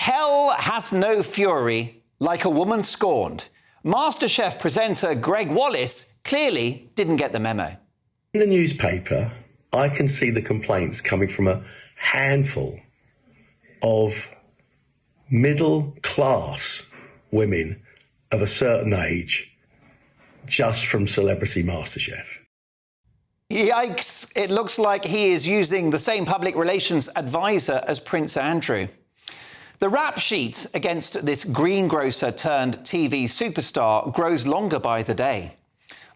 Hell hath no fury like a woman scorned. MasterChef presenter Greg Wallace clearly didn't get the memo. In the newspaper, I can see the complaints coming from a handful of middle-class women of a certain age just from Celebrity MasterChef. Yikes! It looks like he is using the same public relations advisor as Prince Andrew. The rap sheet against this greengrocer turned TV superstar grows longer by the day.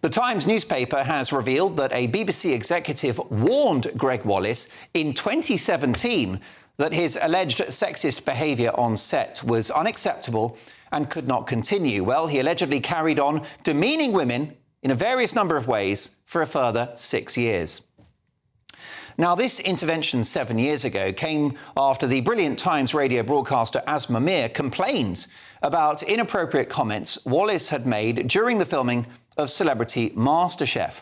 The Times newspaper has revealed that a BBC executive warned Greg Wallace in 2017 that his alleged sexist behaviour on set was unacceptable and could not continue. Well, he allegedly carried on demeaning women in a various number of ways for a further 6 years. Now, this intervention 7 years ago came after the brilliant Times radio broadcaster Asma Mir complained about inappropriate comments Wallace had made during the filming of Celebrity MasterChef.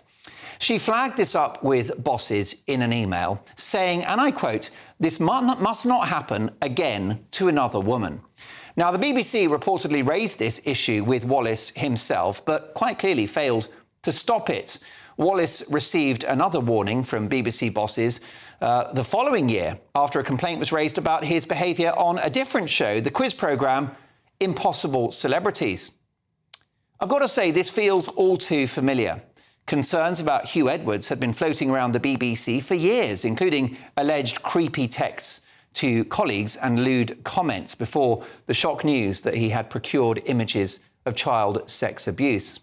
She flagged this up with bosses in an email, saying, and I quote, "This must not happen again to another woman." Now, the BBC reportedly raised this issue with Wallace himself, but quite clearly failed to stop it. Wallace received another warning from BBC bosses the following year after a complaint was raised about his behaviour on a different show, the quiz programme Impossible Celebrities. I've got to say, this feels all too familiar. Concerns about Hugh Edwards had been floating around the BBC for years, including alleged creepy texts to colleagues and lewd comments before the shock news that he had procured images of child sex abuse.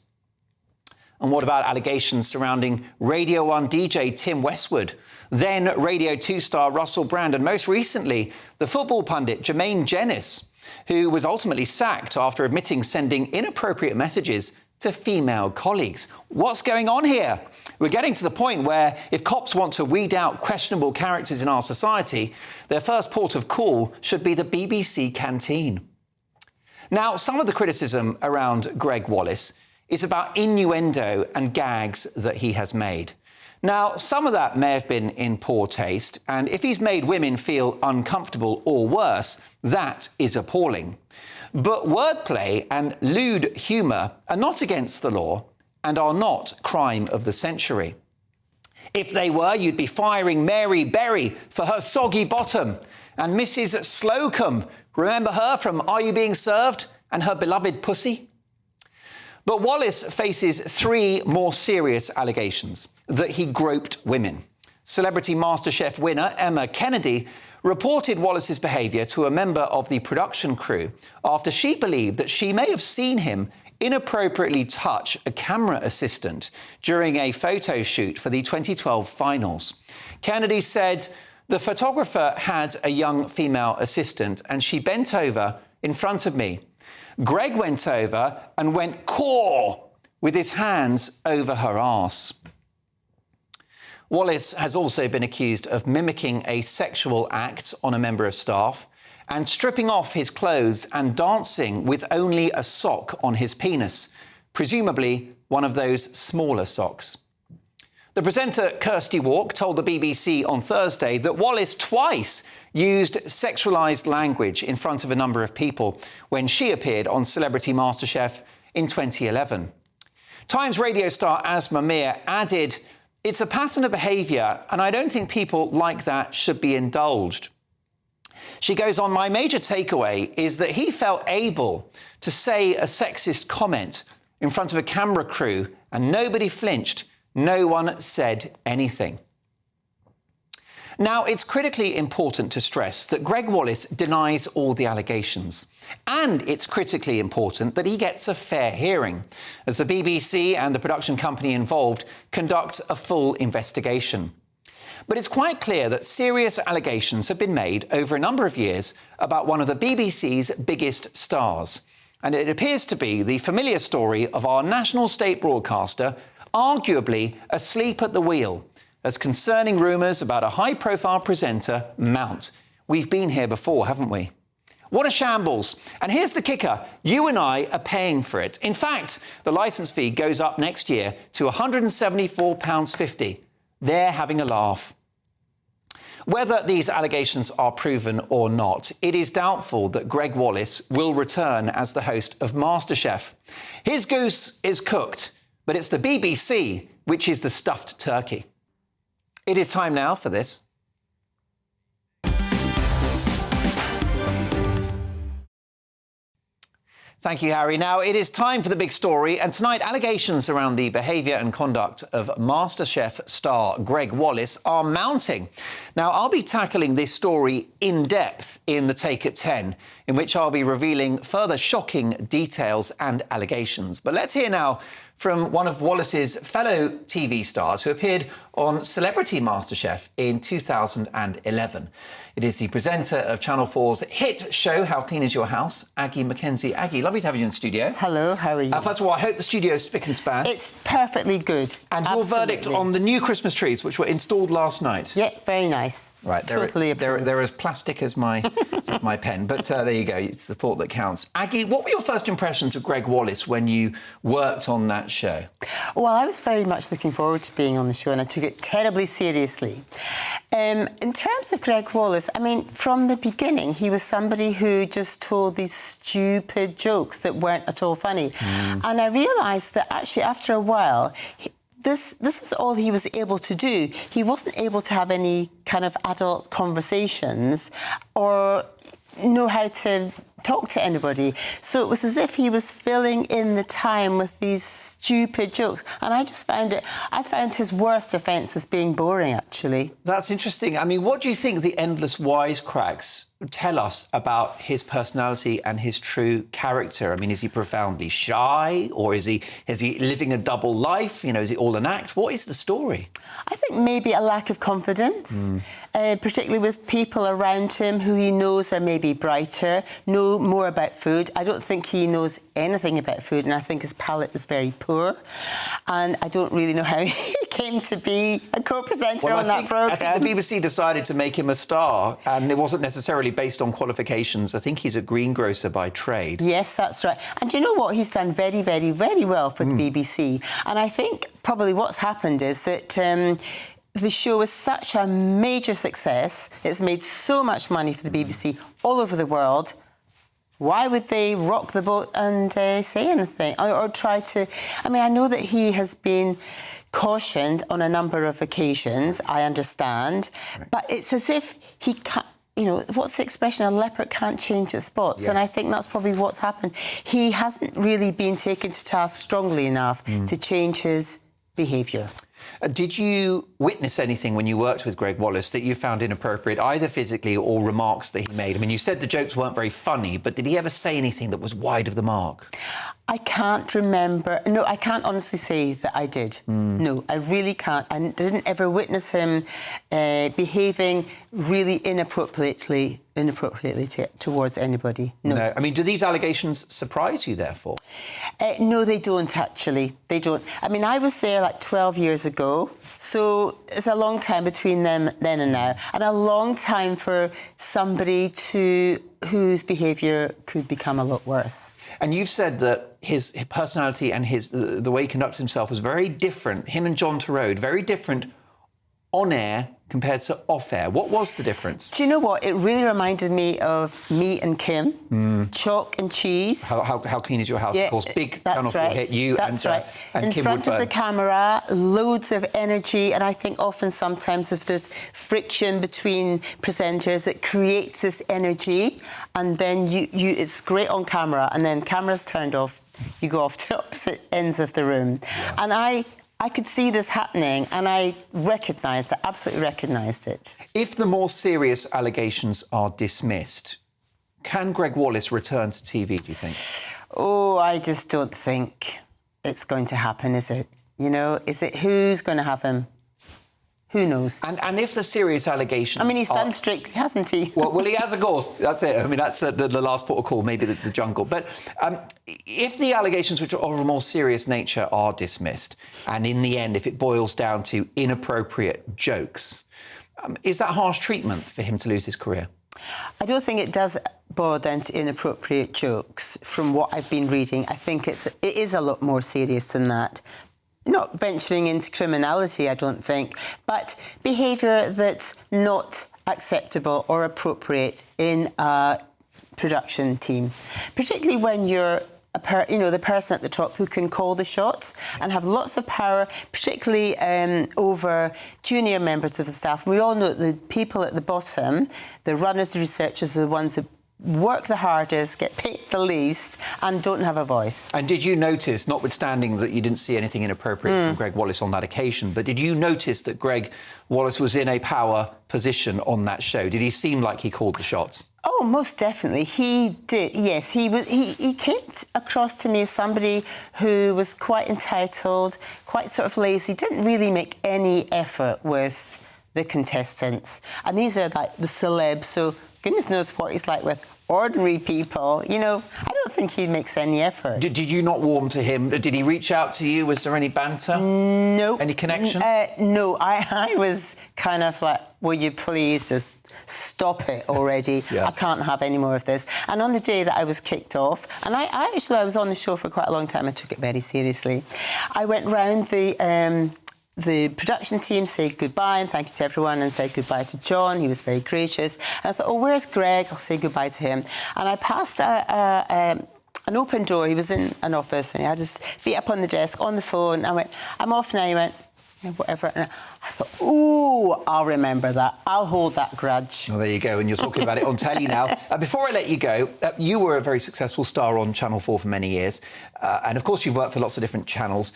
And what about allegations surrounding Radio 1 DJ Tim Westwood, then Radio 2 star Russell Brand, and most recently, the football pundit Jermaine Jenis, who was ultimately sacked after admitting sending inappropriate messages to female colleagues? What's going on here? We're getting to the point where if cops want to weed out questionable characters in our society, their first port of call should be the BBC canteen. Now, some of the criticism around Greg Wallace is about innuendo and gags that he has made. Now, some of that may have been in poor taste, and if he's made women feel uncomfortable or worse, that is appalling. But wordplay and lewd humour are not against the law and are not crime of the century. If they were, you'd be firing Mary Berry for her soggy bottom, and Mrs. Slocum, remember her from Are You Being Served, and her beloved pussy? But Wallace faces three more serious allegations: that he groped women. Celebrity MasterChef winner Emma Kennedy reported Wallace's behaviour to a member of the production crew after she believed that she may have seen him inappropriately touch a camera assistant during a photo shoot for the 2012 finals. Kennedy said the photographer had a young female assistant and she bent over in front of me. Greg went over and went caw with his hands over her arse. Wallace has also been accused of mimicking a sexual act on a member of staff and stripping off his clothes and dancing with only a sock on his penis, presumably one of those smaller socks. The presenter Kirsty Walk told the BBC on Thursday that Wallace twice used sexualised language in front of a number of people when she appeared on Celebrity MasterChef in 2011. Times radio star Asma Mir added, "It's a pattern of behaviour, and I don't think people like that should be indulged." She goes on, "My major takeaway is that he felt able to say a sexist comment in front of a camera crew and nobody flinched. No one said anything." Now, it's critically important to stress that Greg Wallace denies all the allegations. And it's critically important that he gets a fair hearing, as the BBC and the production company involved conduct a full investigation. But it's quite clear that serious allegations have been made over a number of years about one of the BBC's biggest stars. And it appears to be the familiar story of our national state broadcaster, arguably asleep at the wheel, as concerning rumours about a high-profile presenter mount. We've been here before, haven't we? What a shambles. And here's the kicker. You and I are paying for it. In fact, the licence fee goes up next year to £174.50. They're having a laugh. Whether these allegations are proven or not, it is doubtful that Greg Wallace will return as the host of MasterChef. His goose is cooked, but it's the BBC which is the stuffed turkey. It is time now for this. Thank you, Harry. Now, it is time for the big story, and tonight, allegations around the behaviour and conduct of MasterChef star Greg Wallace are mounting. Now, I'll be tackling this story in depth in the Take at 10, in which I'll be revealing further shocking details and allegations. But let's hear now from one of Wallace's fellow TV stars who appeared on Celebrity MasterChef in 2011. It is the presenter of Channel 4's hit show, How Clean Is Your House, Aggie McKenzie. Aggie, lovely to have you in the studio. Hello, how are you? First of all, I hope the studio is spick and span. It's perfectly good. And your verdict on the new Christmas trees, which were installed last night. Yeah, very nice. Right, they're as plastic as my my pen, but there you go. It's the thought that counts. Aggie, what were your first impressions of Greg Wallace when you worked on that show? Well, I was very much looking forward to being on the show, and I took it terribly seriously. In terms of Greg Wallace, I mean, from the beginning, he was somebody who just told these stupid jokes that weren't at all funny. And I realised that actually, after a while, This was all he was able to do. He wasn't able to have any kind of adult conversations or know how to talk to anybody. So it was as if he was filling in the time with these stupid jokes. And I found his worst offence was being boring, actually. That's interesting. I mean, what do you think the endless wisecracks tell us about his personality and his true character? I mean, is he profoundly shy, or is he living a double life? You know, is it all an act? What is the story? I think maybe a lack of confidence, particularly with people around him who he knows are maybe brighter, know more about food. I don't think he knows anything about food, and I think his palate was very poor. And I don't really know how he came to be a co-presenter on that programme. I think the BBC decided to make him a star, and it wasn't necessarily based on qualifications. I think he's a greengrocer by trade. Yes, that's right. And you know what? He's done very, very, very well for the BBC. And I think probably what's happened is that the show is such a major success. It's made so much money for the BBC all over the world. Why would they rock the boat and say anything or try to... I mean, I know that he has been cautioned on a number of occasions, I understand, but it's as if he can't... You know, what's the expression? A leopard can't change its spots. Yes. And I think that's probably what's happened. He hasn't really been taken to task strongly enough to change his behaviour. Did you witness anything when you worked with Greg Wallace that you found inappropriate, either physically or remarks that he made? I mean, you said the jokes weren't very funny, but did he ever say anything that was wide of the mark? I can't remember. No, I can't honestly say that I did. No, I really can't. I didn't ever witness him behaving really inappropriately towards anybody. No. I mean, do these allegations surprise you, therefore? No, they don't, actually. They don't. I mean, I was there like 12 years ago, so it's a long time between them then and now, and a long time for somebody whose behaviour could become a lot worse. And you've said that his personality and the way he conducted himself was very different, him and John Turode, very different on air compared to off air. What was the difference? Do you know what? It really reminded me of me and Kim, chalk and cheese. How Clean Is Your House? Yeah, of course, big Channel 4 hit. You that's and, right. And in Kim front Woodburn. of the camera, loads of energy, and I think often sometimes if there's friction between presenters, it creates this energy, and then it's great on camera, and then camera's turned off, you go off to opposite ends of the room. Yeah. And I could see this happening, and I absolutely recognised it. If the more serious allegations are dismissed, can Greg Wallace return to TV, do you think? Oh, I just don't think it's going to happen, is it? You know, who's going to have him? Who knows? And if the serious allegations... I mean, he's done Strictly, hasn't he? Well, he has, of course. That's it. I mean, that's the last port of call, maybe the jungle. But if the allegations which are of a more serious nature are dismissed, and in the end, if it boils down to inappropriate jokes, is that harsh treatment for him to lose his career? I don't think it does boil down to inappropriate jokes from what I've been reading. I think it is a lot more serious than that. Not venturing into criminality, I don't think, but behaviour that's not acceptable or appropriate in a production team, particularly when you're the person at the top who can call the shots and have lots of power, particularly over junior members of the staff. We all know that the people at the bottom, the runners, the researchers, are the ones who work the hardest, get paid the least, and don't have a voice. And did you notice, notwithstanding that you didn't see anything inappropriate from Greg Wallace on that occasion, but did you notice that Greg Wallace was in a power position on that show? Did he seem like he called the shots? Oh, most definitely. He did, yes. He came across to me as somebody who was quite entitled, quite sort of lazy, didn't really make any effort with the contestants. And these are like the celebs, so goodness knows what he's like with ordinary people. You know, I don't think he makes any effort. Did you not warm to him? Did he reach out to you? Was there any banter? No. Any connection? No, I was kind of like, will you please just stop it already? Yeah. I can't have any more of this. And on the day that I was kicked off, and I was on the show for quite a long time, I took it very seriously. I went round the production team, said goodbye and thank you to everyone, and said goodbye to John. He was very gracious. And I thought, oh, where's Greg? I'll say goodbye to him. And I passed an open door. He was in an office and he had his feet up on the desk, on the phone. I went, I'm off now. He went, yeah, whatever. And I thought, ooh, I'll remember that. I'll hold that grudge. Well, there you go, and you're talking about it on telly now. Before I let you go, you were a very successful star on Channel 4 for many years, and of course you've worked for lots of different channels.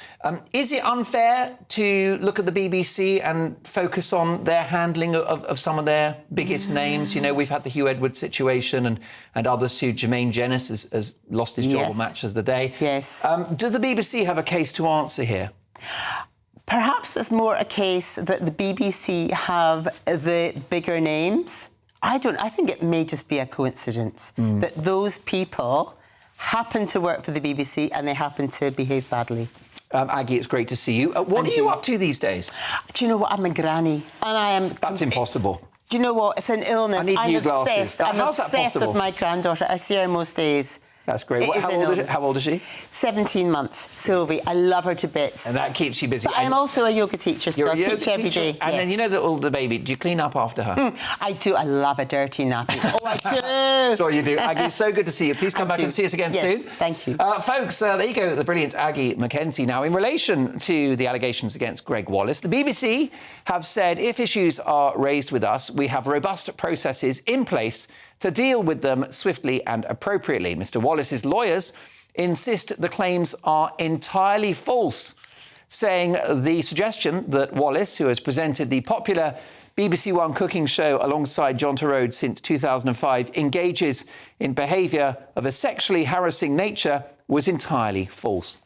Is it unfair to look at the BBC and focus on their handling of some of their biggest names? You know, we've had the Hugh Edwards situation and others too. Jermaine Jenis has lost his job on Match of the Day. Yes. Does the BBC have a case to answer here? Perhaps it's more a case that the BBC have the bigger names. I think it may just be a coincidence that those people happen to work for the BBC and they happen to behave badly. Aggie, it's great to see you. What are you up to these days? Do you know what? I'm a granny. And I am... That's impossible. Do you know what? It's an illness. I need I'm new obsessed. glasses. How's that obsessed possible? with my granddaughter. I see her most days. That's great. How old is she? 17 months. Sylvie. I love her to bits. And that keeps you busy. But I'm also a yoga teacher, so I teach every day. And then, you know, the baby, do you clean up after her? I do. I love a dirty nappy. Oh, I do. Sure you do. Aggie, it's so good to see you. Please come back and see us again soon. Thank you. Folks, there you go, the brilliant Aggie McKenzie. Now, in relation to the allegations against Greg Wallace, the BBC have said if issues are raised with us, we have robust processes in place to deal with them swiftly and appropriately. Mr. Wallace's lawyers insist the claims are entirely false, saying the suggestion that Wallace, who has presented the popular BBC One cooking show alongside John Turode since 2005, engages in behaviour of a sexually harassing nature, was entirely false.